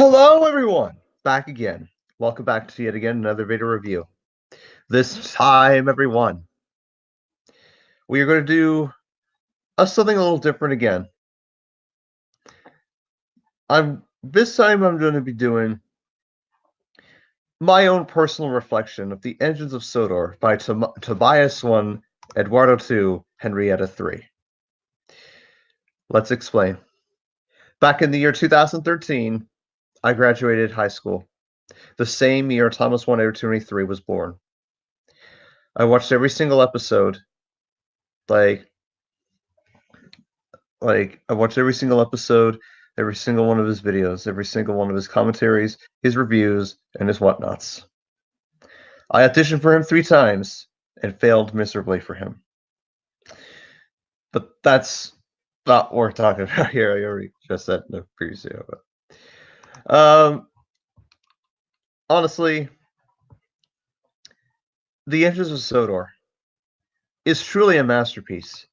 Hello, everyone! Back again. Welcome back to yet again another video review. This time, everyone, we are going to do something a little different again. This time I'm going to be doing my own personal reflection of the Engines of Sodor by Tobias 1, Eduardo 2, Henrietta 3. Let's explain. Back in the year 2013, I graduated high school. The same year Thomas 1, Edward 2, and 3 was born. I watched every single episode. I watched every single episode, every single one of his videos, every single one of his commentaries, his reviews, and his whatnots. I auditioned for him 3 times and failed miserably for him. But that's not what we're talking about here. I already addressed that in the previous video. But, honestly, The Engines of Sodor is truly a masterpiece.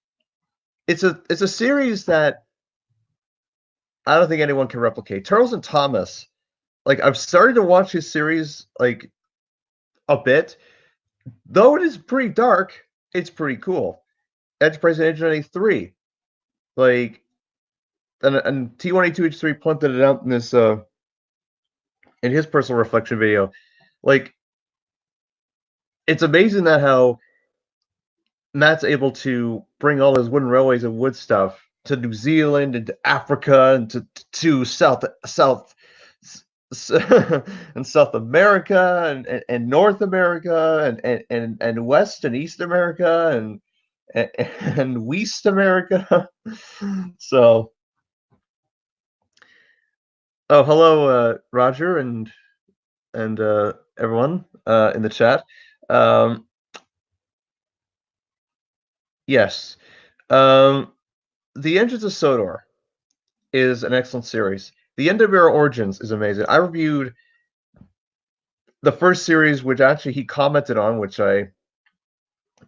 It's a series that I don't think anyone can replicate. Turtles and Thomas, I've started to watch his series a bit. Though it is pretty dark, it's pretty cool. Enterprise and Engine 93. And T182H3 pointed it out in this in his personal reflection video. It's amazing that how Matt's able to bring all those wooden railways and wood stuff to New Zealand and to Africa and to South and South America and North America and West and East America and West America. So, hello, Roger and everyone in the chat. Yes, The Engines of Sodor is an excellent series. The End of Era Origins is amazing. I reviewed the first series, which actually he commented on, which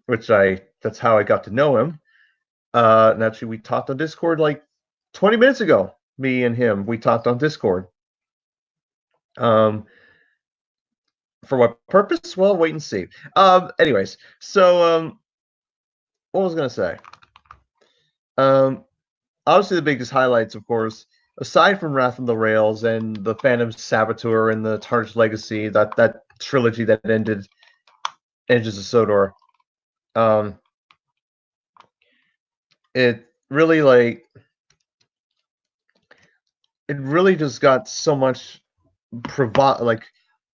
that's how I got to know him. And actually, we talked on Discord like 20 minutes ago. Me and him, we talked on Discord. For what purpose? Well, wait and see. Anyways, so what was I going to say? Obviously, the biggest highlights, of course, aside from Wrath on the Rails and the Phantom Saboteur and the Tarnished Legacy, that trilogy that ended Engines of Sodor, it really just got so much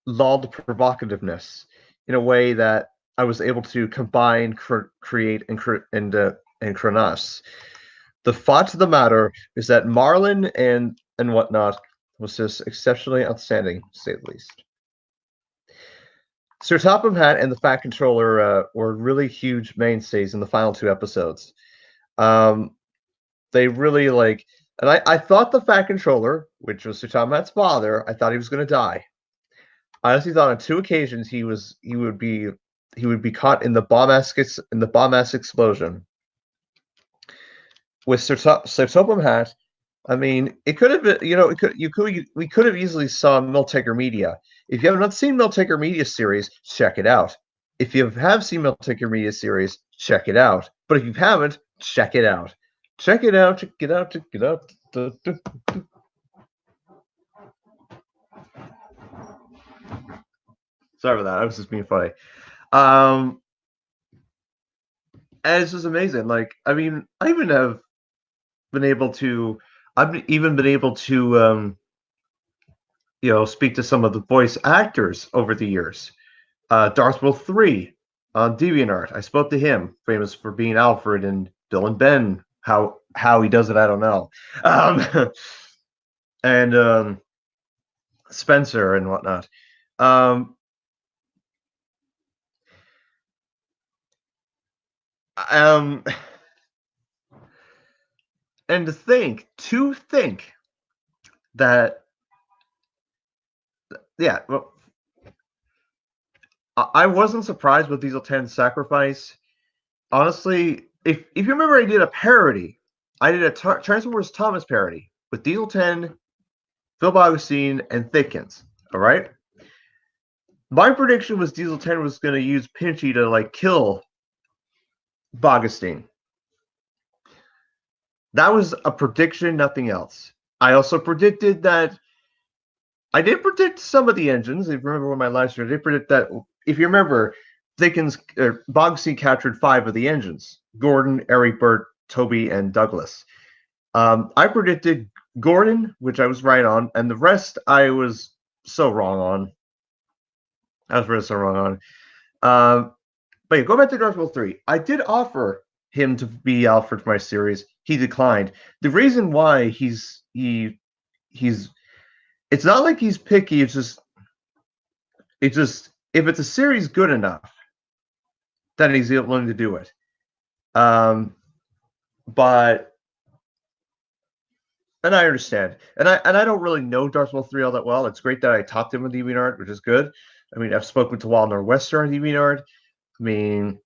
lulled provocativeness in a way that I was able to combine, create, and Kronos. The fact of the matter is that Marlin and whatnot was just exceptionally outstanding, to say the least. Sir Topham Hatt and the Fat Controller were really huge mainstays in the final 2 episodes. They really and I thought the Fat Controller, which was Sir Topham Hatt's father, I thought he was going to die. I honestly thought on 2 occasions he would be caught in the bomb-ass explosion. With Sir Topham Hatt, I mean, it could have been, we could have easily saw Miltaker Media. If you have not seen Miltaker Media series, check it out. If you have seen Miltaker Media series, check it out. But if you haven't, check it out. Check it out. Check it out. Check it out. Sorry about that. I was just being funny. And it's just amazing. I mean, I even have been able to. I've even been able to, speak to some of the voice actors over the years. Darth Maul 3 on DeviantArt. I spoke to him, famous for being Alfred and Dylan Ben. How he does it, I don't know. And Spencer and whatnot. And to think that, yeah, well, I wasn't surprised with Diesel 10's sacrifice. Honestly, if you remember, I did a parody. I did a Transformers Thomas parody with Diesel 10 Phil Augustine, and Thickens. All right. My prediction was Diesel 10 was going to use Pinchy to like kill Bogustine. That was a prediction, nothing else. I also predicted that. I did predict some of the engines. If you remember when my live stream, I did predict that. If you remember, Bogustine captured 5 of the engines: Gordon, Eric, Burt, Toby, and Douglas. I predicted Gordon, which I was right on, and the rest I was so wrong on. I was really so wrong on. But yeah, go back to Dark Souls 3. I did offer him to be Alfred for my series. He declined. The reason why he's it's not like he's picky. It's just if it's a series good enough, then he's willing to do it. But and I understand, and I don't really know Dark Souls 3 all that well. It's great that I talked to him on DeviantArt, which is good. I mean, I've spoken to Wal Norwester on DeviantArt. I mean,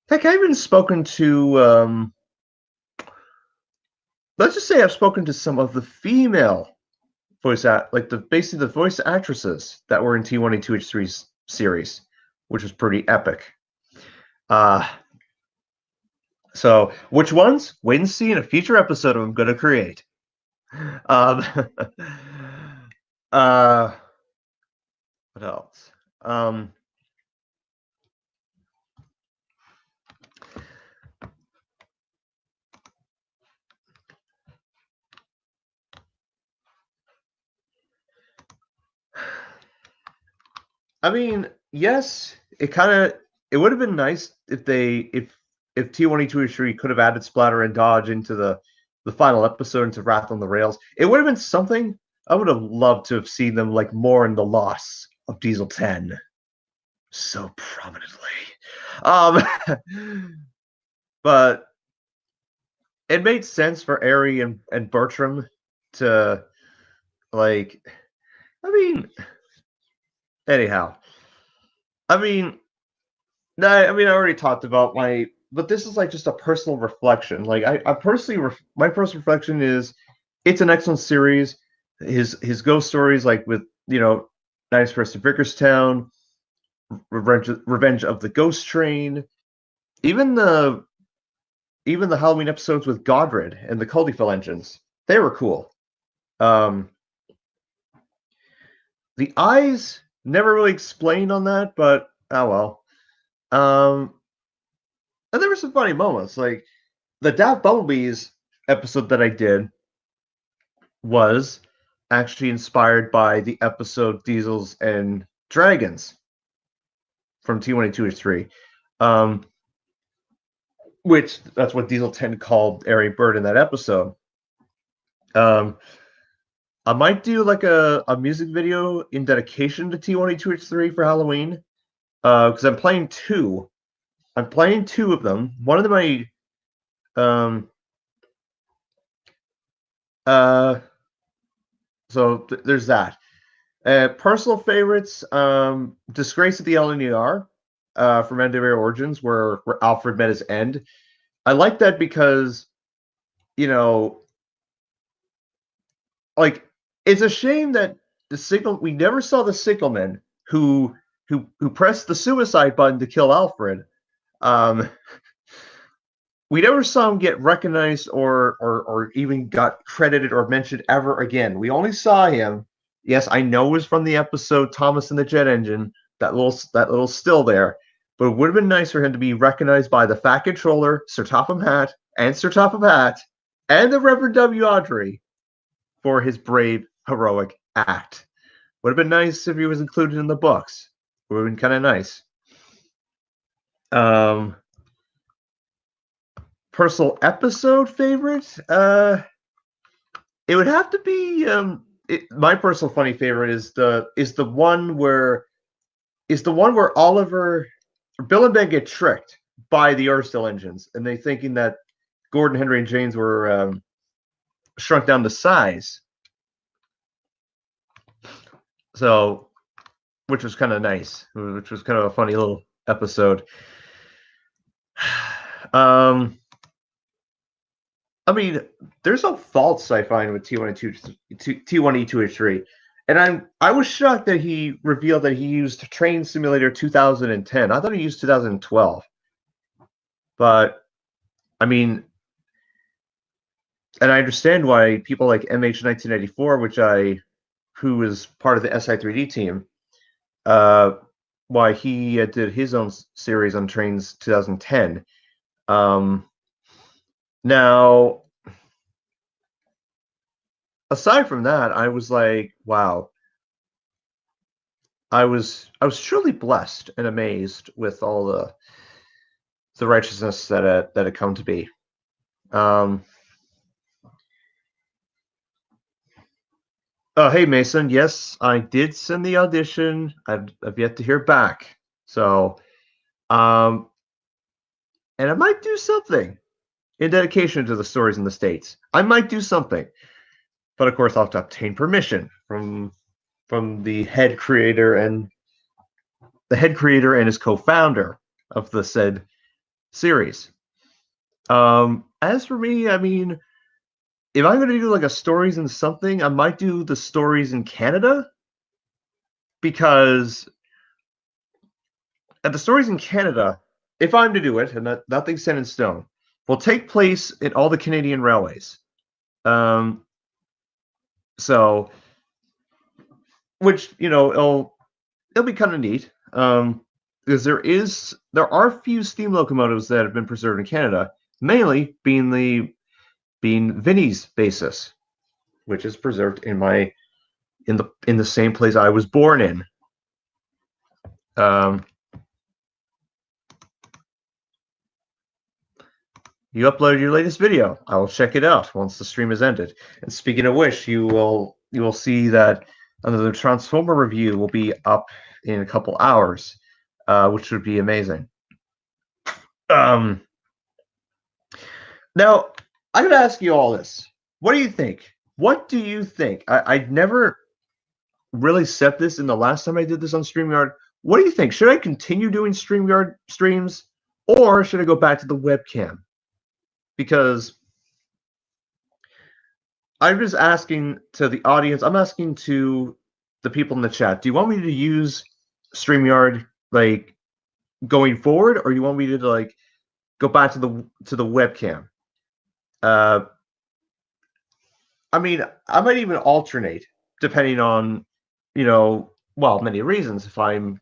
heck, I've even spoken to let's just say I've spoken to some of the female basically the voice actresses that were in T1A2H3's series, which was pretty epic. So which ones? Wait and see in a future episode I'm going to create. What else? I mean, yes, it would have been nice if T1A2H3 could have added Splatter and Dodge into the final episode into Wrath on the Rails. It would have been something. I would have loved to have seen them like more in the loss of Diesel 10 so prominently. But it made sense for Ari and Bertram to like. I mean, anyhow. I already talked about but this is like just a personal reflection. Like I personally, my personal reflection is, it's an excellent series. His ghost stories, like with Nice Person Vickerstown, Revenge of the Ghost Train, even the Halloween episodes with Godred and the Culdifel engines, they were cool. The eyes never really explained on that, but oh well. And there were some funny moments, like the Daft Bumblebees episode that I did was actually inspired by the episode Diesels and Dragons from T1A2H3, which that's what Diesel 10 called Airy Bird in that episode. I might do like a music video in dedication to T1A2H3 for Halloween, because I'm playing 2. I'm playing 2 of them. One of them there's that. Personal favorites, Disgrace at the LNER from NWA Origins, where Alfred met his end. I like that because, like, it's a shame that we never saw the Sickleman who pressed the suicide button to kill Alfred. We never saw him get recognized or even got credited or mentioned ever again. We only saw him. Yes, I know it was from the episode Thomas and the Jet Engine, that little still there, but it would have been nice for him to be recognized by the Fat Controller, Sir Topham Hatt, and the Reverend W. Audrey for his brave, heroic act. Would have been nice if he was included in the books. Would have been kind of nice. Personal episode favorite? It would have to be my personal funny favorite is the one where Oliver, Bill and Ben get tricked by the Earthstill engines, and they thinking that Gordon, Henry, and James were shrunk down to size. So, which was kind of nice, which was kind of a funny little episode. I mean, there's no faults I find with T1E2H3. And I was shocked that he revealed that he used Train Simulator 2010. I thought he used 2012. But I mean, and I understand why people like MH1994, who is part of the SI3D team, why he did his own series on Trains 2010. Now, aside from that, I was like, wow. I was truly blessed and amazed with all the righteousness that had come to be. Oh, hey Mason, yes, I did send the audition. I've yet to hear back. So, and I might do something in dedication to the stories in the States. I might do something, but of course I'll have to obtain permission from the head creator and his co-founder of the said series. As for me, I mean, if I'm going to do like a stories in something, I might do the stories in Canada, because at the stories in Canada, if I'm to do it, and that nothing's set in stone, will take place in all the Canadian railways. So, which it'll be kind of neat. Because there are few steam locomotives that have been preserved in Canada, mainly being Vinnie's basis, which is preserved in the same place I was born in. You uploaded your latest video. I will check it out once the stream is ended. And speaking of which, you will see that the Transformer review will be up in a couple hours, which would be amazing. Now, I'm going to ask you all this. What do you think? What do you think? I'd never really said this in the last time I did this on StreamYard. What do you think? Should I continue doing StreamYard streams, or should I go back to the webcam? Because I'm just asking to the audience, I'm asking to the people in the chat, do you want me to use StreamYard like going forward, or do you want me to like go back to the webcam? I mean, I might even alternate depending on, many reasons. If I'm,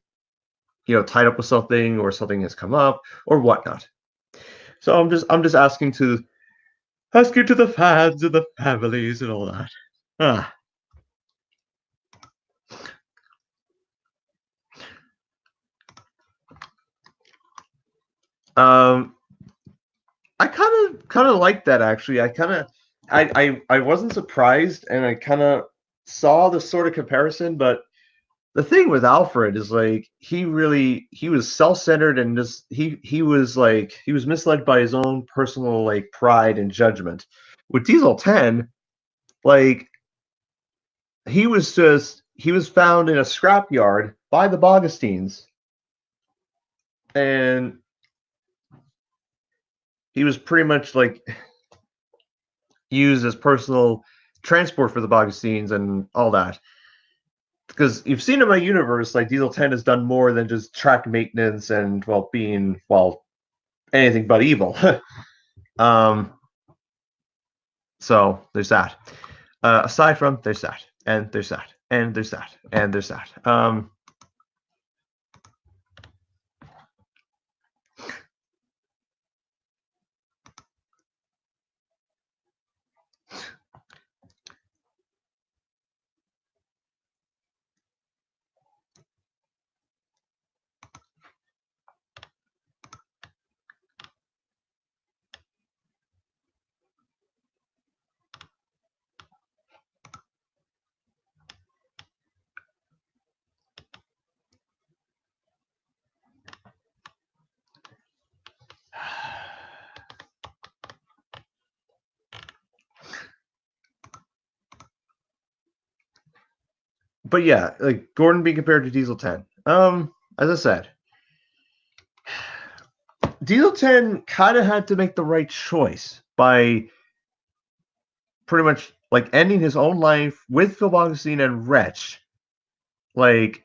tied up with something, or something has come up, or whatnot. So I'm just asking to the fans and the families and all that. I kind of like that, actually. I wasn't surprised, and I kind of saw the sort of comparison. But the thing with Alfred is like he was self-centered, and just he was misled by his own personal like pride and judgment. With Diesel 10, like he was found in a scrapyard by the Bogostines, and he was pretty much like used as personal transport for the Bogostines and all that. Because you've seen in my universe, like Diesel 10 has done more than just track maintenance and being anything but evil. So there's that. Aside from there's that, and there's that, and there's that, and there's that. But yeah, like Gordon being compared to Diesel 10. As I said, Diesel 10 kind of had to make the right choice by pretty much like ending his own life with Phil Augustine and Wretch. Like,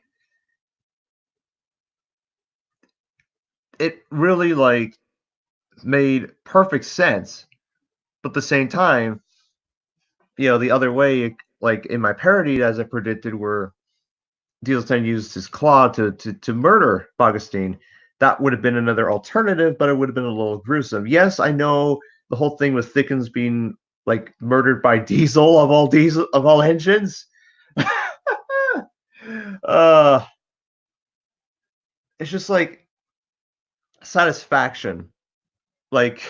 it really like made perfect sense. But at the same time, the other way, like in my parody, as I predicted, where Diesel 10 used his claw to murder Augustine, that would have been another alternative, but it would have been a little gruesome. Yes, I know the whole thing with Thickens being like murdered by Diesel of all engines. uh it's just like satisfaction. Like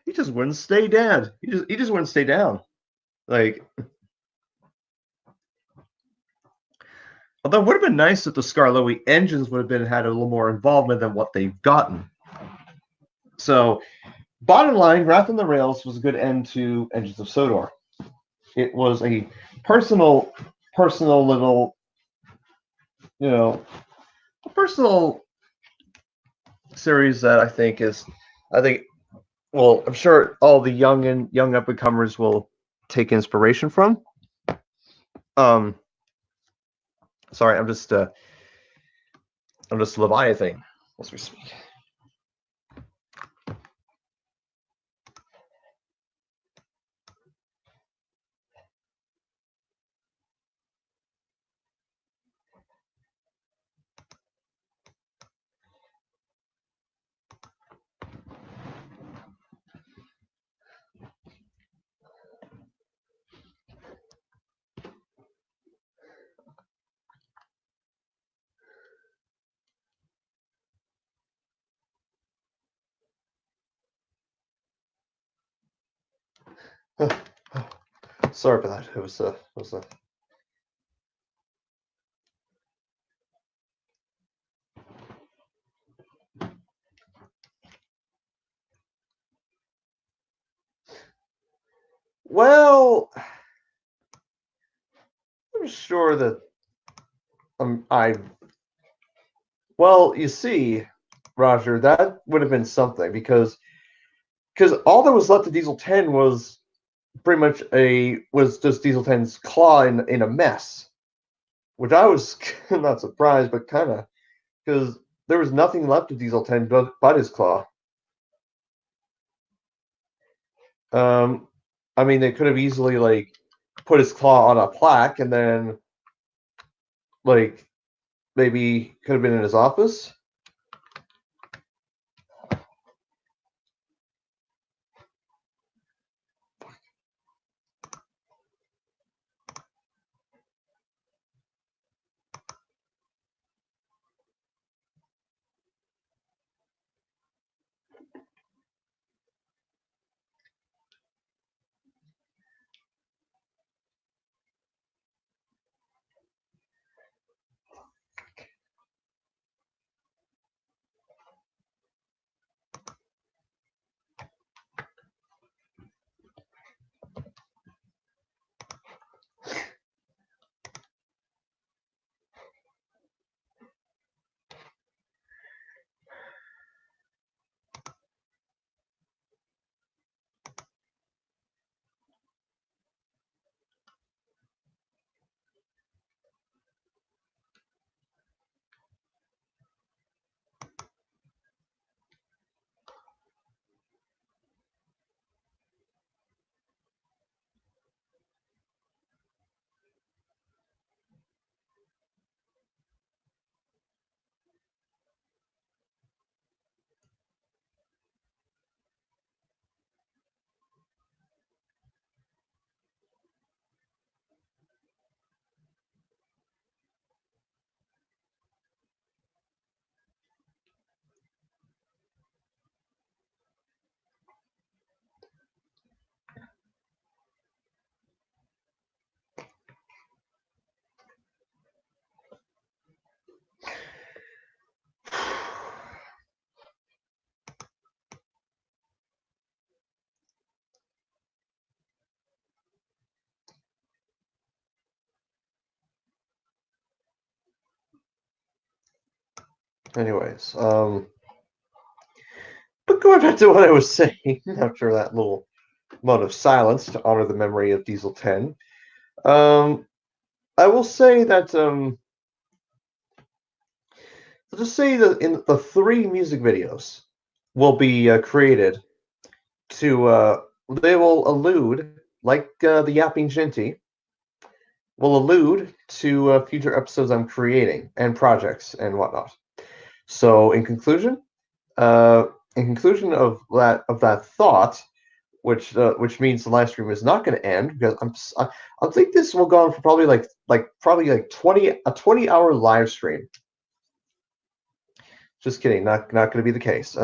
he just wouldn't stay dead. He just wouldn't stay down. Like, although it would have been nice if the Skarloey engines would have had a little more involvement than what they've gotten. So, bottom line, Wrath on the Rails was a good end to Engines of Sodor. It was a personal little, a personal series that I think, well, I'm sure all the young up and comers will take inspiration from. Um, sorry, I'm just Leviathan as we speak. Sorry for that. It was a. Well, I'm sure that I. Well, you see, Roger, that would have been something because all that was left of Diesel 10 was pretty much was just Diesel 10's claw in a mess, which I was not surprised, but kind of because there was nothing left of Diesel 10 but his claw. Um, I mean, they could have easily like put his claw on a plaque and then like maybe could have been in his office. Anyways, but going back to what I was saying after that little moment of silence to honor the memory of Diesel 10. I will say that I'll just say that in the 3 music videos will be created to they will allude, like the Yapping Shinty, will allude to future episodes I'm creating and projects and whatnot. So uh, in conclusion of that thought, which means the live stream is not going to end because I think this will go on for probably like 20-hour live stream. Just kidding, not going to be the case.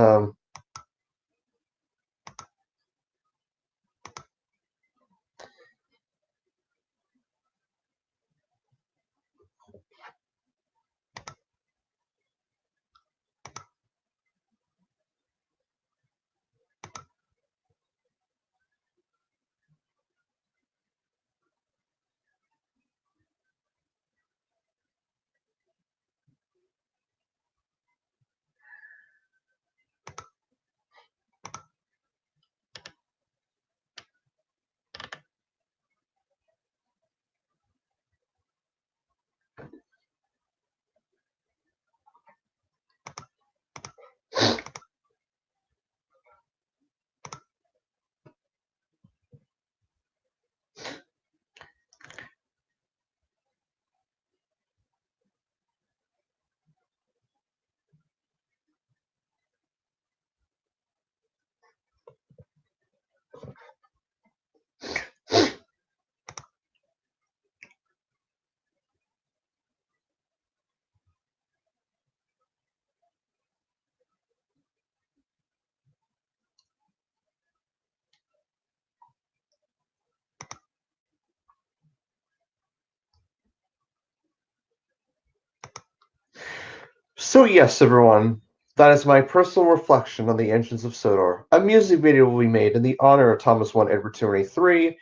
So yes, everyone, that is my personal reflection on the engines of Sodor. A music video will be made in the honor of Thomas 1 Edward 283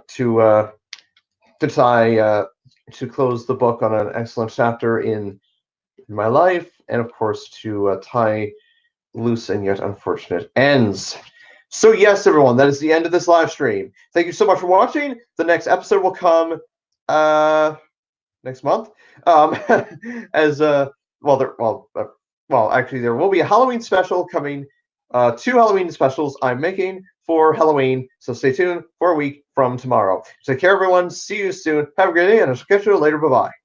to tie to close the book on an excellent chapter in my life, and of course to tie loose and yet unfortunate ends. So yes, everyone, that is the end of this live stream. Thank you so much for watching. The next episode will come next month. As actually, there will be a Halloween special coming. 2 Halloween specials I'm making for Halloween, so stay tuned for a week from tomorrow. Take care, everyone. See you soon. Have a great day, and I'll catch you later. Bye bye.